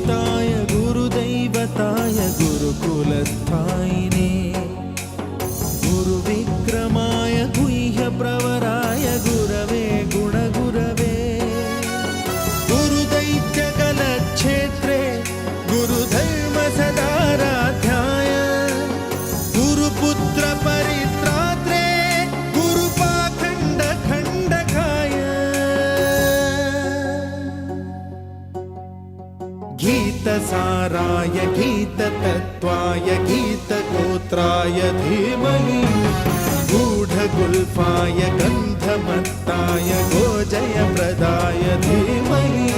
गुरुपूजिताय गुरुदैवताय गुरुकुलस्थायिने गुरुविक्रमाय गुह्यप्रवराय गुरवे गुणगुरवे गुरुदैत्यकलक्षेत्रे गुरुधर्मसदाराध्याय गुरुपुत्रपरित्रात्रे गुरुपाखण्डखण्डकाय गीतसाराय गीततत्त्वाय गीतगोत्राय धीमहि गूढगुल्फाय गन्धमत्ताय गोजयप्रदाय धीमहि